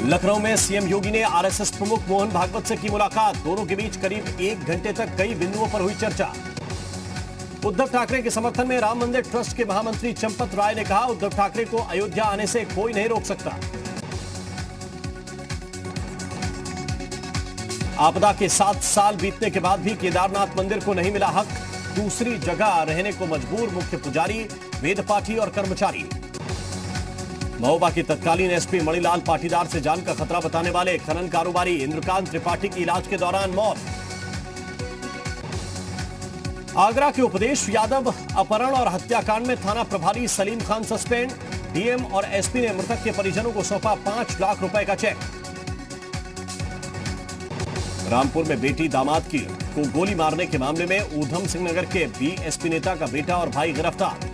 लखनऊ में सीएम योगी ने आरएसएस प्रमुख मोहन भागवत से की मुलाकात। दोनों के बीच करीब 1 घंटे तक कई बिंदुओं पर हुई चर्चा। उद्धव ठाकरे के समर्थन में राम मंदिर ट्रस्ट के महामंत्री चंपत राय ने कहा, उद्धव ठाकरे को अयोध्या आने से कोई नहीं रोक सकता। आपदा के 7 साल बीतने के बाद भी केदारनाथ मंदिर को नहीं मिला हक। दूसरी जगह रहने को मजबूर मुख्य पुजारी, वेद पाठी और कर्मचारी। महोबा के तत्कालीन एसपी मणिलाल पाटीदार से जान का खतरा बताने वाले खनन कारोबारी इंद्रकांत त्रिपाठी की इलाज के दौरान मौत। आगरा के उपदेश यादव अपहरण और हत्याकांड में थाना प्रभारी सलीम खान सस्पेंड। डीएम और एसपी ने मृतक के परिजनों को सौंपा 5 लाख रुपए का चेक। रामपुर में बेटी दामाद को गोली मारने के मामले में ऊधम सिंह नगर के बीएसपी नेता का बेटा और भाई गिरफ्तार।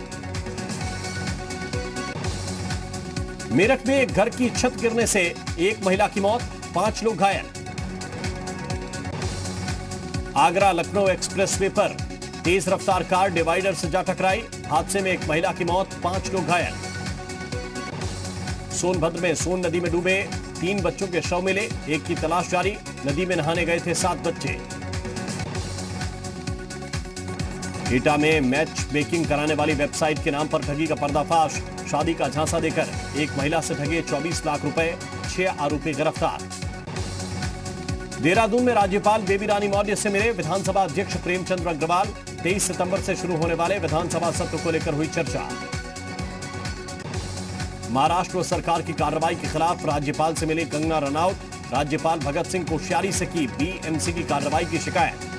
मेरठ में एक घर की छत गिरने से एक महिला की मौत, 5 लोग घायल। आगरा लखनऊ एक्सप्रेसवे पर तेज रफ्तार कार डिवाइडर से जा टकराई। हादसे में एक महिला की मौत, 5 लोग घायल। सोनभद्र में सोन नदी में डूबे 3 बच्चों के शव मिले, एक की तलाश जारी। नदी में नहाने गए थे 7 बच्चे। एटा में मैच मेकिंग कराने वाली वेबसाइट के नाम पर ठगी का पर्दाफाश। शादी का झांसा देकर एक महिला से ठगे 24 लाख रुपए, 6 आरोपी गिरफ्तार। देहरादून में राज्यपाल बेबी रानी मौर्य से मिले विधानसभा अध्यक्ष प्रेमचंद अग्रवाल। 23 सितंबर से शुरू होने वाले विधानसभा सत्र को लेकर हुई चर्चा। महाराष्ट्र सरकार की कार्रवाई के खिलाफ राज्यपाल से मिले कंगना रनौत। राज्यपाल भगत सिंह कोश्यारी से की बीएमसी की कार्रवाई की शिकायत।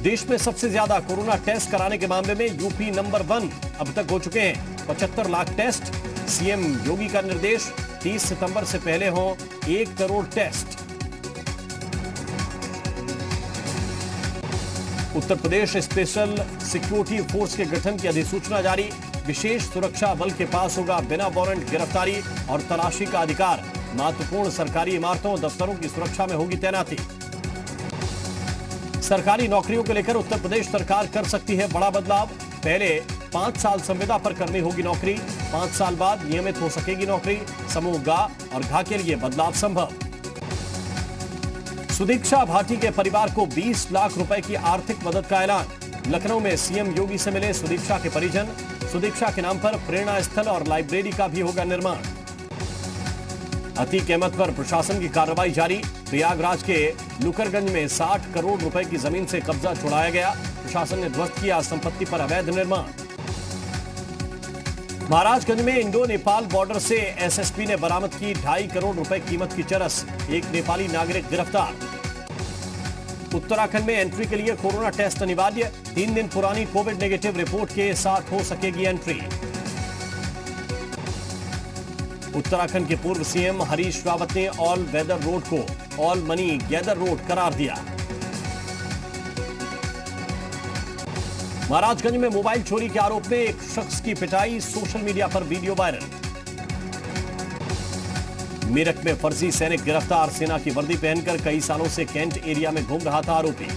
देश में सबसे ज्यादा कोरोना टेस्ट कराने के मामले में यूपी नंबर 1 अब तक हो चुके हैं 75 लाख टेस्ट। सीएम योगी का निर्देश, 30 सितंबर से पहले हों 1 crore test. Uttar Pradesh special security force के गठन की अधिसूचना जारी। विशेष सुरक्षा बल के पास होगा बिना वारंट गिरफ्तारी और तलाशी का अधिकार। महत्वपूर्ण सरकारी इमारतों, दफ्तरों की सुरक्षा में होगी तैनाती। सरकारी नौकरियों को लेकर उत्तर प्रदेश सरकार कर सकती है बड़ा बदलाव। पहले 5 साल संविदा पर करनी होगी नौकरी, 5 साल बाद नियमित हो सकेगी नौकरी। समूह गा और घा के लिए बदलाव संभव। सुदीक्षा भाटी के परिवार को 20 लाख रुपए की आर्थिक मदद का ऐलान। लखनऊ में सीएम योगी से मिले सुदीक्षा के परिजन। सुदीक्षा के नाम पर प्रेरणा स्थल और लाइब्रेरी का भी होगा निर्माण। अतीक अहमद पर प्रशासन की कार्रवाई जारी। प्रयागराज के लुकरगंज में 60 करोड़ रुपए की जमीन से कब्जा छुड़ाया गया। प्रशासन ने ध्वस्त किया संपत्ति पर अवैध निर्माण। महाराजगंज में इंडो नेपाल बॉर्डर से एसएसपी ने बरामद की 2.5 करोड़ रुपए कीमत की चरस। एक नेपाली नागरिक गिरफ्तार। उत्तराखंड में एंट्री के लिए कोरोना टेस्ट अनिवार्य। 3 दिन पुरानी कोविड नेगेटिव रिपोर्ट के साथ हो सकेगी एंट्री। उत्तराखंड के पूर्व सीएम हरीश रावत ने ऑल वेदर रोड को ऑल मनी गैदर रोड करार दिया। महाराजगंज में मोबाइल चोरी के आरोप में एक शख्स की पिटाई, सोशल मीडिया पर वीडियो वायरल। मेरठ में फर्जी सैनिक गिरफ्तार। सेना की वर्दी पहनकर कई सालों से कैंट एरिया में घूम रहा था आरोपी।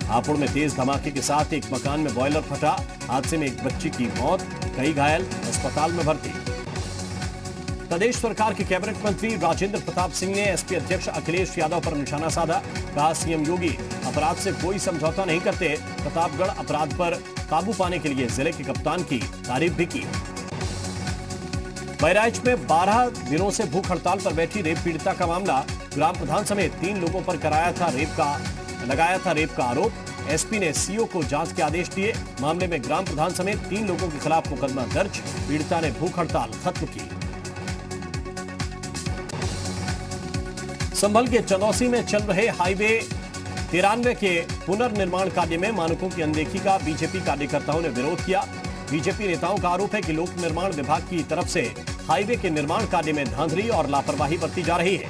हापुड़ में तेज धमाके के साथ एक मकान में बॉयलर फटा। हादसे में एक बच्ची की मौत, कई घायल, अस्पताल में भर्ती। प्रदेश सरकार के कैबिनेट मंत्री राजेंद्र प्रताप सिंह ने एसपी अध्यक्ष अखिलेश यादव पर निशाना साधा। कहा, सीएम योगी अपराध से कोई समझौता नहीं करते। प्रतापगढ़ अपराध पर काबू पाने के लिए जिले के कप्तान की तारीफ भी की। बहराइच में 12 दिनों से भूख हड़ताल पर बैठी रेप पीड़िता का मामला। ग्राम प्रधान समेत 3 लोगों पर लगाया था रेप का आरोप। एसपी ने सीओ को जांच के आदेश दिए। मामले में ग्राम प्रधान समेत 3 लोगों के खिलाफ मुकदमा दर्ज। पीड़िता ने भूख हड़ताल खत्म की। संभल के चंदौसी में चल रहे हाईवे 93 के पुनर्निर्माण कार्य में मानकों की अनदेखी का बीजेपी कार्यकर्ताओं ने विरोध किया। बीजेपी नेताओं का आरोप है कि लोक निर्माण विभाग की तरफ से हाईवे के निर्माण कार्य में धांधली और लापरवाही बरती जा रही है।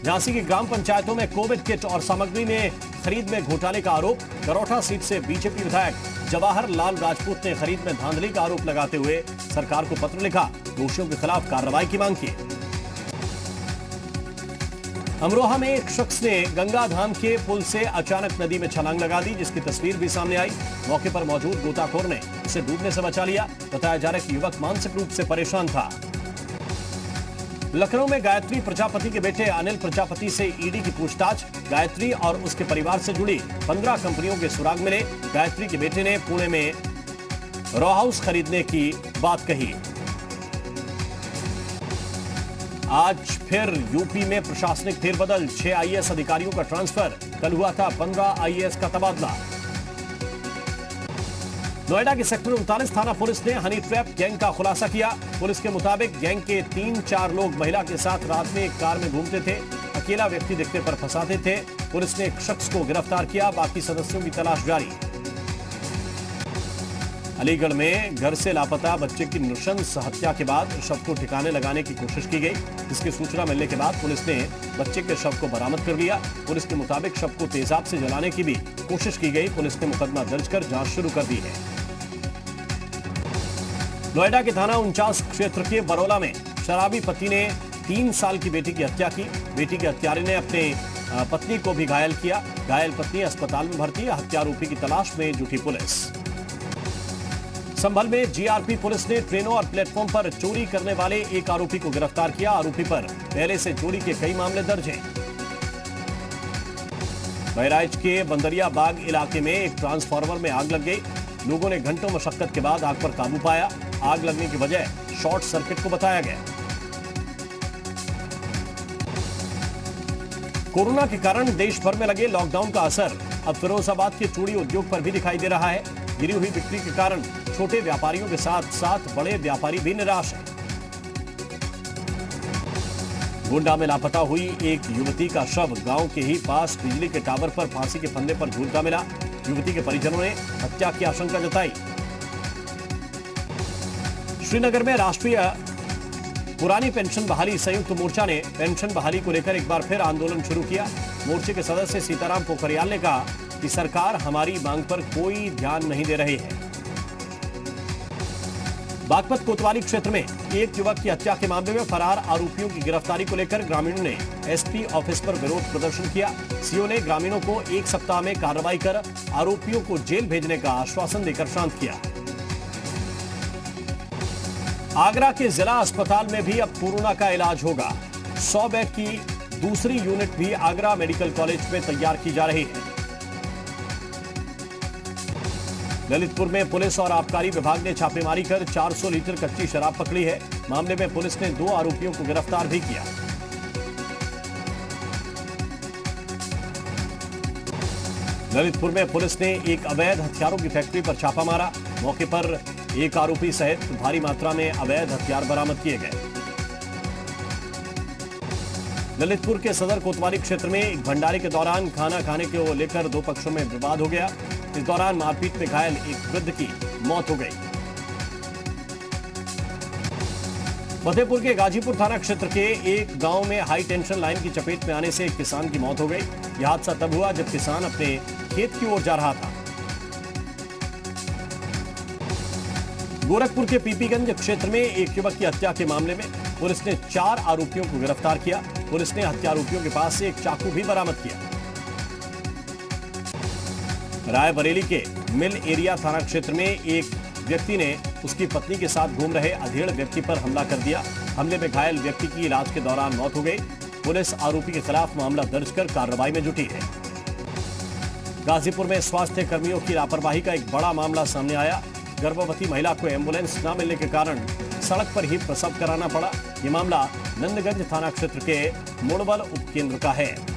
झांसी की ग्राम पंचायतों में कोविड किट और सामग्री में खरीद में घोटाले का आरोप। करौठा सीट से बीजेपी विधायक जवाहर लाल राजपूत ने खरीद में धांधली का आरोप लगाते हुए सरकार को पत्र लिखा। दोषियों के खिलाफ कार्रवाई की मांग की। अमरोहा में एक शख्स ने गंगा धाम के पुल से अचानक नदी में छलांग लगा दी, जिसकी तस्वीर भी सामने आई। मौके पर मौजूद गोताखोर ने उसे डूबने से बचा लिया। बताया जा रहा है कि युवक मानसिक रूप से परेशान था। लखनऊ में गायत्री प्रजापति के बेटे अनिल प्रजापति से ईडी की पूछताछ। गायत्री और उसके परिवार से जुड़ी 15 कंपनियों के सुराग मिले। गायत्री के बेटे ने पुणे में रॉ हाउस खरीदने की बात कही। आज फिर यूपी में प्रशासनिक फेरबदल, 6 आईएएस अधिकारियों का ट्रांसफर। कल हुआ था 15 आईएएस का तबादला। नोएडा के सेक्टर 39 थाना पुलिस ने हनी ट्रैप गैंग का खुलासा किया। पुलिस के मुताबिक गैंग के 3-4 लोग महिला के साथ रात में एक कार में घूमते थे। अकेला व्यक्ति दिखने पर फंसाते थे। पुलिस ने एक शख्स को गिरफ्तार किया, बाकी सदस्यों की तलाश जारी। अलीगढ़ में घर से लापता बच्चे की नृशंस हत्या के बाद शव को ठिकाने लगाने की कोशिश की गई। इसकी सूचना मिलने के बाद पुलिस ने बच्चे के शव को बरामद कर लिया। पुलिस के मुताबिक शव को तेजाब से जलाने की भी कोशिश की गई। पुलिस ने मुकदमा दर्ज कर जांच शुरू कर दी है। नोएडा के थाना 49 क्षेत्र के बरौला में शराबी पति ने 3 साल की बेटी की हत्या की। बेटी के हत्यारे ने अपने पत्नी को भी घायल किया। घायल पत्नी अस्पताल में भर्ती है। हत्यारोपी की तलाश में जुटी पुलिस। संभल में जीआरपी पुलिस ने ट्रेनों और प्लेटफॉर्म पर चोरी करने वाले एक आरोपी को गिरफ्तार किया। आरोपी पर पहले से चोरी के कई मामले दर्ज हैं। बहराइच के बंदरिया बाग इलाके में एक ट्रांसफार्मर में आग लग गई। लोगों ने घंटों मशक्कत के बाद आग पर काबू पाया। आग लगने की वजह शॉर्ट सर्किट को बताया गया। कोरोना के कारण देश भर में लगे लॉकडाउन का असर अब फिरोजाबाद के चूड़ी उद्योग पर भी दिखाई दे रहा है। गिरी हुई बिक्री के कारण छोटे व्यापारियों के साथ साथ बड़े व्यापारी भी निराश हैं। गोंडा में लापता हुई एक युवती का शव गांव के ही पास बिजली के टावर पर फांसी के फंदे पर झूलता मिला। युवती के परिजनों ने हत्या की आशंका जताई। श्रीनगर में राष्ट्रीय पुरानी पेंशन बहाली संयुक्त मोर्चा ने पेंशन बहाली को लेकर एक बार फिर आंदोलन शुरू किया। मोर्चे के सदस्य सीताराम पोखरियाल ने कहा कि सरकार हमारी मांग पर कोई ध्यान नहीं दे रही है। बागपत कोतवाली क्षेत्र में एक युवक की हत्या के मामले में फरार आरोपियों की गिरफ्तारी को लेकर ग्रामीणों ने एसपी ऑफिस पर विरोध प्रदर्शन किया। सीओ ने ग्रामीणों को 1 सप्ताह में कार्रवाई कर आरोपियों को जेल भेजने का आश्वासन देकर शांत किया। आगरा के जिला अस्पताल में भी अब कोरोना का इलाज होगा। 100 बेड की दूसरी यूनिट भी आगरा मेडिकल कॉलेज में तैयार की जा रही है। ललितपुर में पुलिस और आबकारी विभाग ने छापेमारी कर 400 लीटर कच्ची शराब पकड़ी है। मामले में पुलिस ने 2 आरोपियों को गिरफ्तार भी किया। ललितपुर में पुलिस ने एक अवैध हथियारों की फैक्ट्री पर छापा मारा। मौके पर एक आरोपी सहित भारी मात्रा में अवैध हथियार बरामद किए गए। ललितपुर के सदर कोतवाली क्षेत्र में एक भंडारे के दौरान खाना खाने को लेकर 2 पक्षों में विवाद हो गया। इस दौरान मारपीट में घायल एक वृद्ध की मौत हो गई। फतेहपुर के गाजीपुर थाना क्षेत्र के एक गांव में हाई टेंशन लाइन की चपेट में आने से एक किसान की मौत हो गई। यह हादसा तब हुआ जब किसान अपने खेत की ओर जा रहा था। गोरखपुर के पीपीगंज क्षेत्र में एक युवक की हत्या के मामले में पुलिस ने 4 आरोपियों को गिरफ्तार किया। पुलिस ने हत्यारोपियों के पास से एक चाकू भी बरामद किया। रायबरेली के मिल एरिया थाना क्षेत्र में एक व्यक्ति ने उसकी पत्नी के साथ घूम रहे अधेड़ व्यक्ति पर हमला कर दिया। हमले में घायल व्यक्ति की इलाज के दौरान मौत हो गई। पुलिस आरोपी के खिलाफ मामला दर्ज कर कार्रवाई में जुटी है। गाजीपुर में स्वास्थ्य कर्मियों की लापरवाही का एक बड़ा मामला सामने आया। गर्भवती महिला को एम्बुलेंस न मिलने के कारण सड़क पर ही प्रसव कराना पड़ा। यह मामला नंदगंज थाना क्षेत्र के मुड़बल उपकेंद्र का है।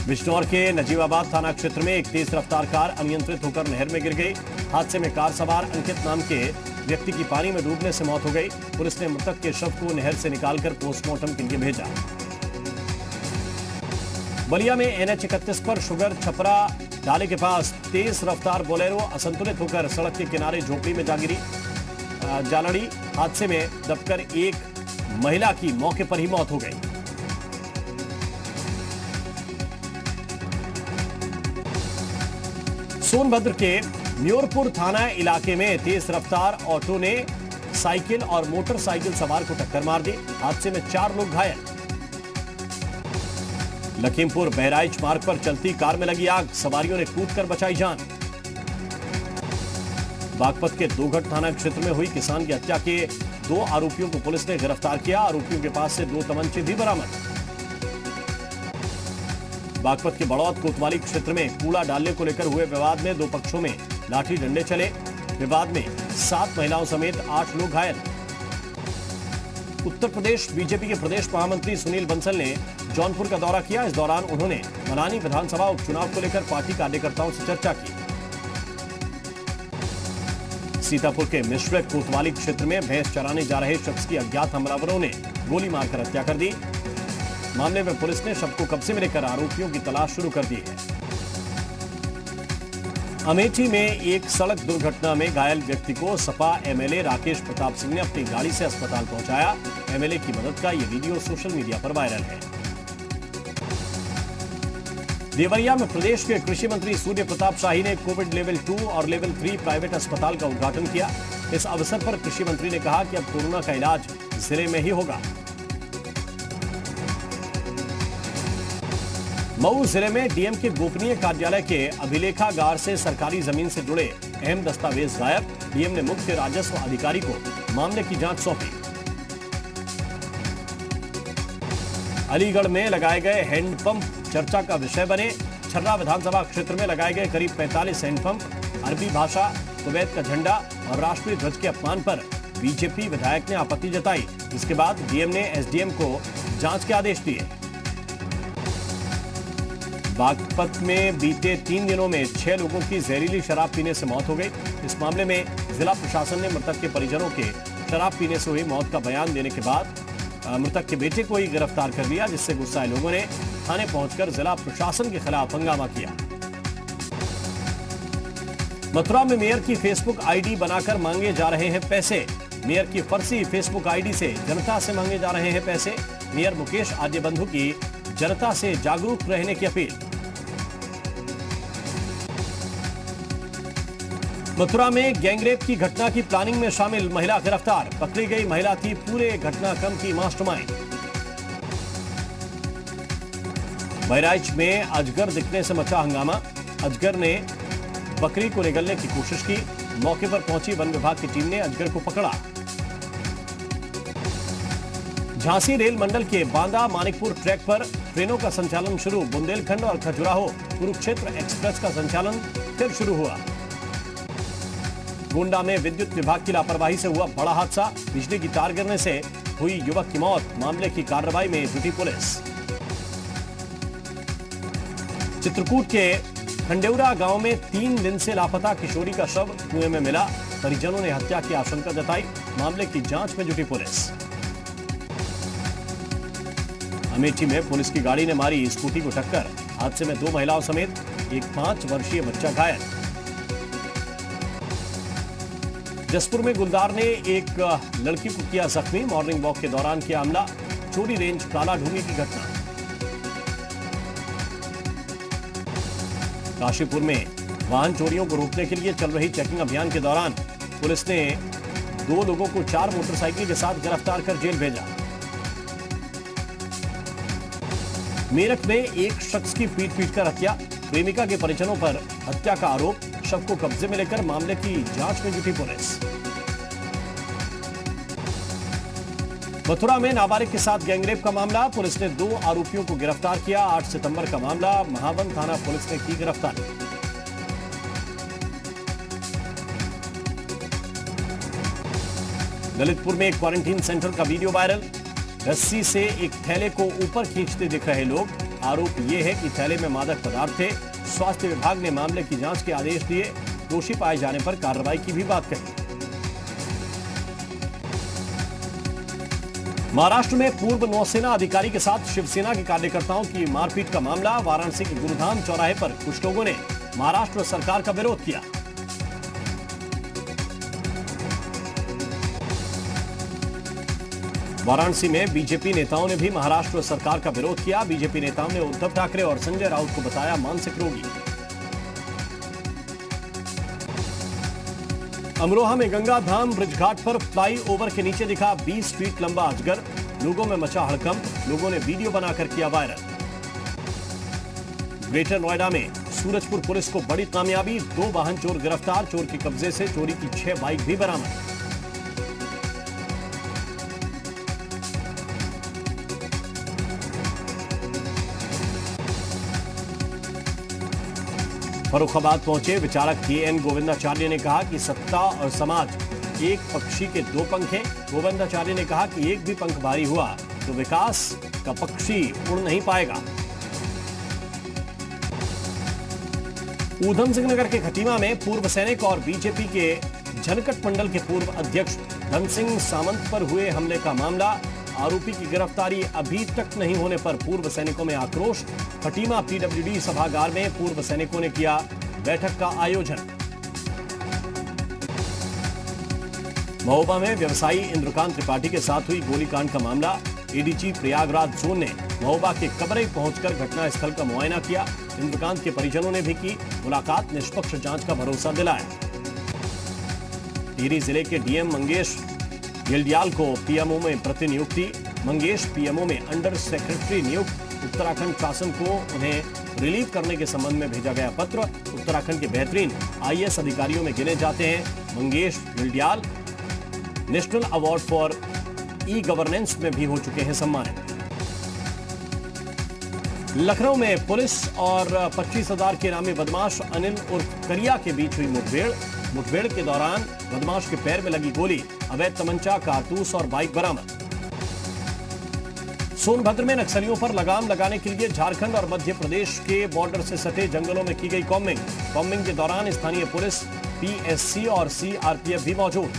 बिजनौर के नजीबाबाद थाना क्षेत्र में एक तेज रफ्तार कार अनियंत्रित होकर नहर में गिर गई। हादसे में कार सवार अंकित नाम के व्यक्ति की पानी में डूबने से मौत हो गई। पुलिस ने मृतक के शव को नहर से निकालकर पोस्टमार्टम के लिए भेजा। बलिया में NH 31 पर शुगर छपरा डाले के पास तेज रफ्तार बोलेरो असंतुलित होकर सड़क के किनारे झोपड़ी में जा लड़ी। हादसे में दबकर एक महिला की मौके पर ही मौत हो गई। सोनभद्र के म्योरपुर थाना इलाके में तेज रफ्तार ऑटो ने साइकिल और मोटरसाइकिल सवार को टक्कर मार दी। हादसे में 4 लोग घायल। लखीमपुर बहराइच मार्ग पर चलती कार में लगी आग, सवारियों ने कूदकर बचाई जान। बागपत के दोघट थाना क्षेत्र में हुई किसान की हत्या के 2 आरोपियों को पुलिस ने गिरफ्तार किया। आरोपियों के पास से 2 तमंचे भी बरामद। बागपत के बड़ौद कोतवाली क्षेत्र में कूड़ा डालने को लेकर हुए विवाद में 2 पक्षों में लाठी डंडे चले। विवाद में 7 महिलाओं समेत 8 लोग घायल। उत्तर प्रदेश बीजेपी के प्रदेश महामंत्री सुनील बंसल ने जौनपुर का दौरा किया। इस दौरान उन्होंने मनानी विधानसभा उपचुनाव को लेकर पार्टी कार्यकर्ताओं से चर्चा की। सीतापुर के मिश्र कोतवाली क्षेत्र में भैंस चराने जा रहे शख्स की अज्ञात हमलावरों ने गोली मारकर हत्या कर दी। मामले में पुलिस ने शव को कब्जे में लेकर आरोपियों की तलाश शुरू कर दी है। अमेठी में एक सड़क दुर्घटना में घायल व्यक्ति को सपा एमएलए राकेश प्रताप सिंह ने अपनी गाड़ी से अस्पताल पहुंचाया। एमएलए की मदद का यह वीडियो सोशल मीडिया पर वायरल है। देवरिया में प्रदेश के कृषि मंत्री सूर्य प्रताप शाही ने कोविड लेवल 2 और लेवल 3 प्राइवेट अस्पताल का उद्घाटन किया। इस अवसर पर कृषि मंत्री ने कहा कि अब कोरोना का इलाज जिले में ही होगा। मऊ जिले में डीएम के गोपनीय कार्यालय के अभिलेखागार से सरकारी जमीन से जुड़े अहम दस्तावेज गायब। डीएम ने मुख्य राजस्व अधिकारी को मामले की जांच सौंपी। अलीगढ़ में लगाए गए हैंडपंप चर्चा का विषय बने। छर्रा विधानसभा क्षेत्र में लगाए गए करीब 45 हैंडपंप अरबी भाषा, कुवैत का झंडा और राष्ट्रीय ध्वज के अपमान पर बीजेपी विधायक ने आपत्ति जताई। इसके बाद डीएम ने एसडीएम को जांच के आदेश दिए। बागपत में बीते 3 दिनों में 6 लोगों की जहरीली शराब पीने से मौत हो गई। इस मामले में जिला प्रशासन ने मृतक के परिजनों के शराब पीने से हुई मौत का बयान देने के बाद मृतक के बेटे को ही गिरफ्तार कर लिया, जिससे गुस्साए लोगों ने थाने पहुंचकर जिला प्रशासन के खिलाफ हंगामा किया। मथुरा में मेयर की फेसबुक आईडी बनाकर मांगे जा रहे हैं पैसे। मेयर की फर्जी फेसबुक आईडी से जनता से मांगे जा रहे हैं पैसे। मेयर मुकेश आर्यबंधु की जनता से जागरूक रहने की अपील। मथुरा में गैंगरेप की घटना की प्लानिंग में शामिल महिला गिरफ्तार। पकड़ी गई महिला थी पूरे घटनाक्रम की मास्टरमाइंड। बहराइच में अजगर दिखने से मचा हंगामा। अजगर ने बकरी को निगलने की कोशिश की। मौके पर पहुंची वन विभाग की टीम ने अजगर को पकड़ा। झांसी रेल मंडल के बांदा मानिकपुर ट्रैक पर ट्रेनों का संचालन शुरू। बुंदेलखंड और खजुराहो कुरुक्षेत्र एक्सप्रेस का संचालन फिर शुरू हुआ। गोंडा में विद्युत विभाग की लापरवाही से हुआ बड़ा हादसा। बिजली की तार गिरने से हुई युवक की मौत। मामले की कार्रवाई में जुटी पुलिस। चित्रकूट के खंडेउरा गांव में 3 दिन से लापता किशोरी का शव कुएं में मिला। परिजनों ने हत्या की आशंका जताई। मामले की जांच में जुटी पुलिस। अमेठी में पुलिस की गाड़ी ने मारी स्कूटी को टक्कर। हादसे में 2 महिलाओं समेत एक 5 वर्षीय बच्चा घायल। जसपुर में गुलदार ने एक लड़की को किया जख्मी। मॉर्निंग वॉक के दौरान किया हमला। चोरी रेंज काला ढूंगी की घटना। काशीपुर में वाहन चोरियों को रोकने के लिए चल रही चेकिंग अभियान के दौरान पुलिस ने 2 लोगों को 4 मोटरसाइकिल के साथ गिरफ्तार कर जेल भेजा। मेरठ में एक शख्स की पीट-पीटकर हत्या। प्रेमिका के परिजनों पर हत्या का आरोप। शव को कब्जे में लेकर मामले की जांच में जुटी पुलिस। मथुरा में नाबालिग के साथ गैंगरेप का मामला। पुलिस ने 2 आरोपियों को गिरफ्तार किया। 8 सितंबर का मामला। महावन थाना पुलिस ने की गिरफ्तारी। ललितपुर में एक क्वारंटीन सेंटर का वीडियो वायरल। रस्सी से एक थैले को ऊपर खींचते दिख रहे लोग। आरोप यह है कि थैले में मादक पदार्थ थे। स्वास्थ्य विभाग ने मामले की जांच के आदेश दिए। दोषी पाए जाने पर कार्रवाई की भी बात कही। महाराष्ट्र में पूर्व नौसेना अधिकारी के साथ शिवसेना के कार्यकर्ताओं की मारपीट का मामला। वाराणसी के गुरुधाम चौराहे पर कुछ लोगों ने महाराष्ट्र सरकार का विरोध किया। वाराणसी में बीजेपी नेताओं ने भी महाराष्ट्र सरकार का विरोध किया। बीजेपी नेताओं ने उद्धव ठाकरे और संजय राउत को बताया मानसिक रोगी। अमरोहा में गंगा धाम ब्रिजघाट पर फ्लाईओवर के नीचे दिखा 20 फीट लंबा अजगर। लोगों में मचा हड़कंप, लोगों ने वीडियो बनाकर किया वायरल। ग्रेटर नोएडा में सूरजपुर पुलिस को बड़ी कामयाबी, 2 वाहन चोर गिरफ्तार। चोर के कब्जे से चोरी की 6 बाइक भी बरामद। फर्रुखाबाद पहुंचे विचारक के.एन. गोविंदाचार्य ने कहा कि सत्ता और समाज एक पक्षी के 2 पंख हैं। गोविंदाचार्य ने कहा कि एक भी पंख भारी हुआ तो विकास का पक्षी उड़ नहीं पाएगा। ऊधम सिंह नगर के खटीमा में पूर्व सैनिक और बीजेपी के जनकट मंडल के पूर्व अध्यक्ष धन सिंह सामंत पर हुए हमले का मामला। आरोपी की गिरफ्तारी अभी तक नहीं होने पर पूर्व सैनिकों में आक्रोश। खटीमा पीडब्ल्यूडी सभागार में पूर्व सैनिकों ने किया बैठक का आयोजन। महोबा में व्यवसायी इंद्रकांत त्रिपाठी के साथ हुई गोलीकांड का मामला। एडीजी प्रयागराज जोन ने महोबा के कबरई पहुंचकर घटनास्थल का मुआयना किया। इंद्रकांत के परिजनों ने भी की मुलाकात, निष्पक्ष जांच का भरोसा दिलाया। टिहरी जिले के डीएम मंगेश गिल्डियाल को पीएमओ में प्रतिनियुक्ति। मंगेश पीएमओ में अंडर सेक्रेटरी नियुक्त। उत्तराखंड शासन को उन्हें रिलीव करने के संबंध में भेजा गया पत्र। उत्तराखंड के बेहतरीन आईएएस अधिकारियों में गिने जाते हैं Mangesh Gildiyal. National award for e governance में भी हो चुके हैं सम्मानित। लखनऊ में पुलिस और 25,000 के नामी बदमाश अनिल उर्फ करिया के बीच हुई मुठभेड़ के दौरान बदमाश के पैर में लगी गोली, अवैध तमंचा, कारतूस और बाइक बरामद। सोनभद्र में नक्सलियों पर लगाम लगाने के लिए झारखंड और मध्य प्रदेश के बॉर्डर से सटे जंगलों में की गई कॉम्बिंग के दौरान स्थानीय पुलिस, पीएससी और सीआरपीएफ भी मौजूद।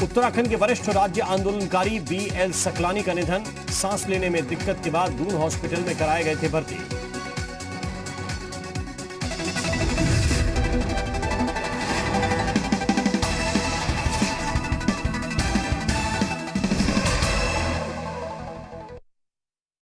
उत्तराखंड के वरिष्ठ राज्य आंदोलनकारी बीएल सकलानी का निधन। सांस लेने में दिक्कत के बाद दून हॉस्पिटल में कराए गए थे भर्ती।